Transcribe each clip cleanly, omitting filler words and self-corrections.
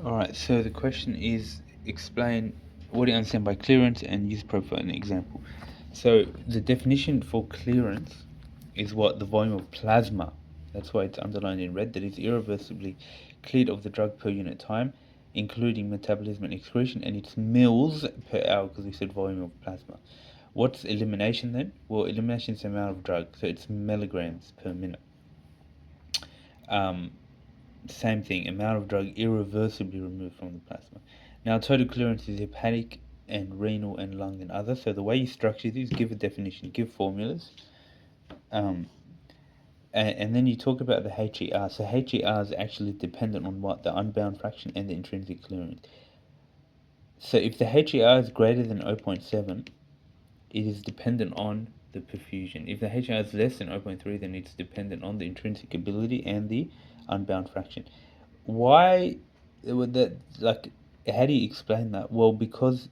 Alright, so the question is explain what do you understand by clearance and use propofol in an example. So the definition for clearance is what the volume of plasma, that's why it's underlined in red, that is irreversibly cleared of the drug per unit time, including metabolism and excretion, and it's mils per hour because we said volume of plasma. What's elimination then? Well, elimination is the amount of drug, so it's milligrams per minute. Same thing, amount of drug irreversibly removed from the plasma. Now, total clearance is hepatic and renal and lung and other. So the way you structure these, give a definition, give formulas, and then you talk about the HER. So HER is actually dependent on what? The unbound fraction and the intrinsic clearance. So if the HER is greater than 0.7, it is dependent on the perfusion. If the HER is less than 0.3, then it's dependent on the intrinsic ability and the unbound fraction. Why would that, like, how do you explain that? Well, because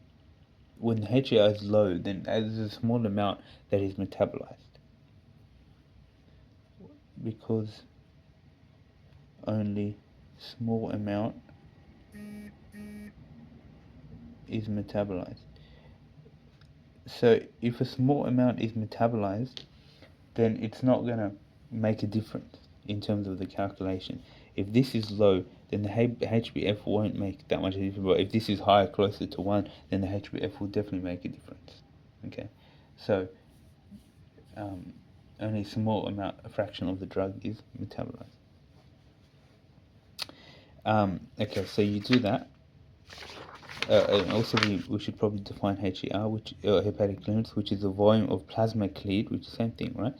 when the HER is low, then there's a small amount that is metabolized. Because only small amount is metabolized. So if a small amount is metabolized, then it's not going to make a difference in terms of the calculation. If this is low, then the HbF won't make that much of a difference. But if this is higher, closer to 1, then the HbF will definitely make a difference. Okay, so only a small amount, a fraction of the drug is metabolized. Okay, so you do that. And also, we should probably define HER, which hepatic clearance, which is the volume of plasma cleared, which is the same thing, right?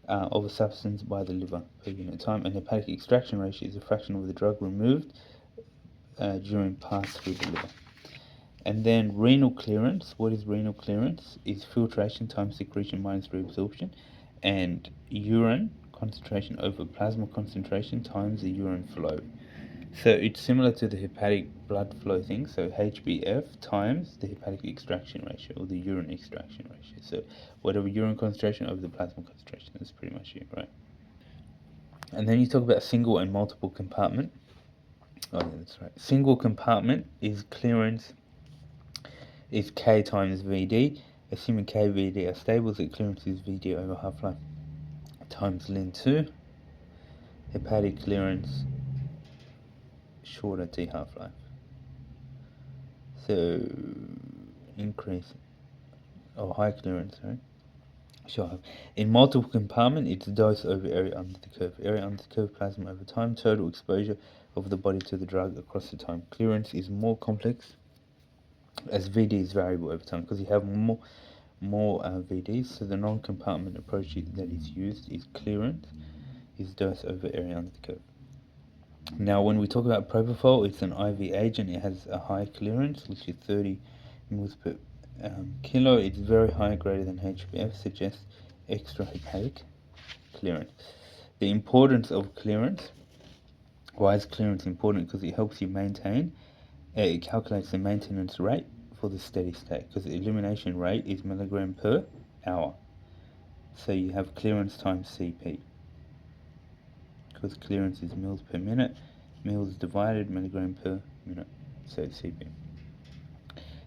Of a substance by the liver per unit time, and hepatic extraction ratio is a fraction of the drug removed during pass through the liver. And then renal clearance, what is renal clearance? Is filtration times secretion minus reabsorption, and urine concentration over plasma concentration times the urine flow. So it's similar to the hepatic blood flow thing, so HbF times the hepatic extraction ratio, or the urine extraction ratio. So whatever urine concentration over the plasma concentration, that's pretty much it, right? And then you talk about single and multiple compartment. Oh yeah, that's right. Single compartment is clearance is K times Vd. Assuming K, Vd are stable, so clearance is Vd over half-life times ln 2. Hepatic clearance shorter T half-life. So increase or high clearance, right? Sure. In multiple compartment, it's dose over area under the curve. Area under the curve, plasma over time, total exposure of the body to the drug across the time. Clearance is more complex as VD is variable over time because you have more VDs. So the non-compartment approach that is used is clearance is dose over area under the curve. Now, when we talk about propofol, it's an IV agent. It has a high clearance, which is 30 mL per kilo. It's very high, greater than HbF, suggests extrahepatic clearance. The importance of clearance. Why is clearance important? Because it helps you maintain, it calculates the maintenance rate for the steady state, because the elimination rate is milligram per hour. So you have clearance times Cp, because clearance is mils per minute, mils divided milligram per minute, so it's Cp.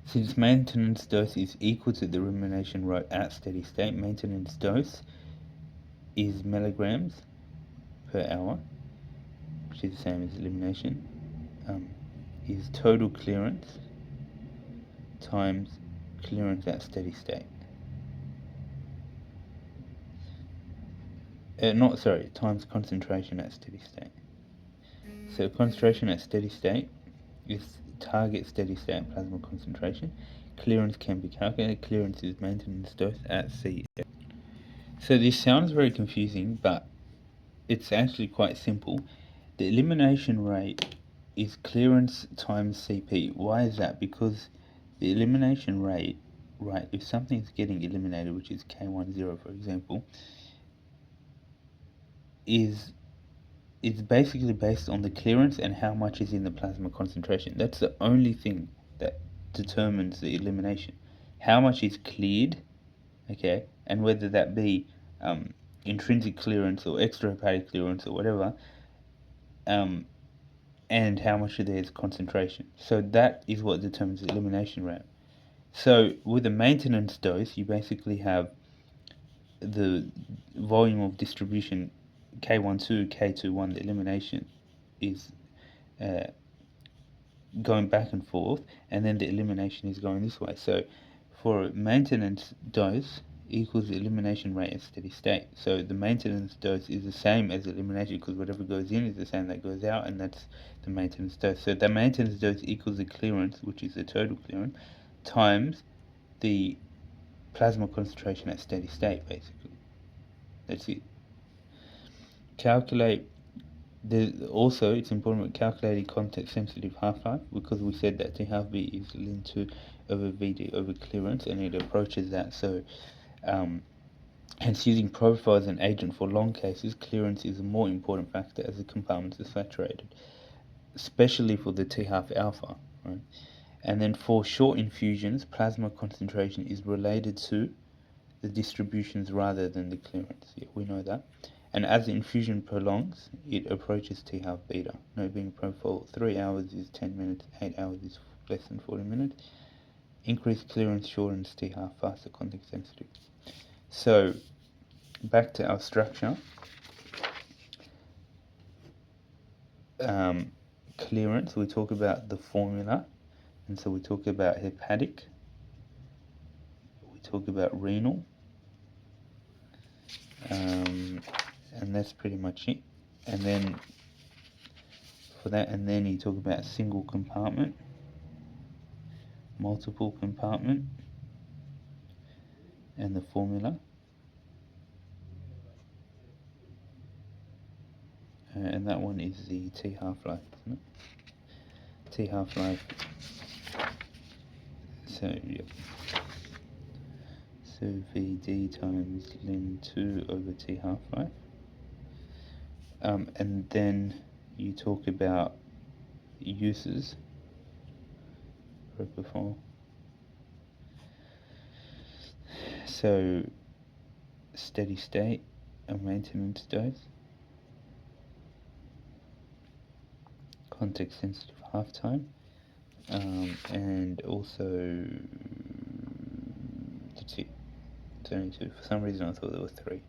Since maintenance dose is equal to the elimination rate at steady state, maintenance dose is milligrams per hour, which is the same as elimination, is total clearance times clearance at steady state. Times concentration at steady state. So concentration at steady state is target steady state plasma concentration. Clearance can be calculated. Clearance is maintenance dose at CF. So this sounds very confusing, but it's actually quite simple. The elimination rate is clearance times Cp. Why is that? Because the elimination rate, right, if something's getting eliminated, which is K10 for example, is basically based on the clearance and how much is in the plasma concentration. That's the only thing that determines the elimination. How much is cleared, okay, and whether that be intrinsic clearance or extrahepatic clearance or whatever, and how much of there is concentration. So that is what determines the elimination rate. So with a maintenance dose, you basically have the volume of distribution K12, K21, the elimination is going back and forth, and then the elimination is going this way. So for a maintenance dose equals the elimination rate at steady state. So the maintenance dose is the same as the elimination, because whatever goes in is the same that goes out, and that's the maintenance dose. So the maintenance dose equals the clearance, which is the total clearance, times the plasma concentration at steady state, basically. That's it. Calculate also, it's important to calculate context-sensitive half-life, because we said that T half V is ln 2 over Vd over clearance, and it approaches that. So, hence using propofol as an agent for long cases, clearance is a more important factor as the compartments are saturated, especially for the T half alpha, right? And then for short infusions, plasma concentration is related to the distributions rather than the clearance. Yeah, we know that. And as the infusion prolongs, it approaches T half beta. Note being propofol 3 hours is 10 minutes, 8 hours is less than 40 minutes. Increased clearance shortens T half faster, context sensitive. So back to our structure. Clearance, we talk about the formula, and so we talk about hepatic, we talk about renal, and that's pretty much it. And then for that, and then you talk about single compartment, multiple compartment, and the formula. And that one is the T half-life, isn't it? T half-life. So, yeah. So Vd times ln 2 over T half-life. And then you talk about uses, propofol. So steady state, a maintenance dose, context sensitive half-time, and also that's it. It's only two. For some reason I thought there were three.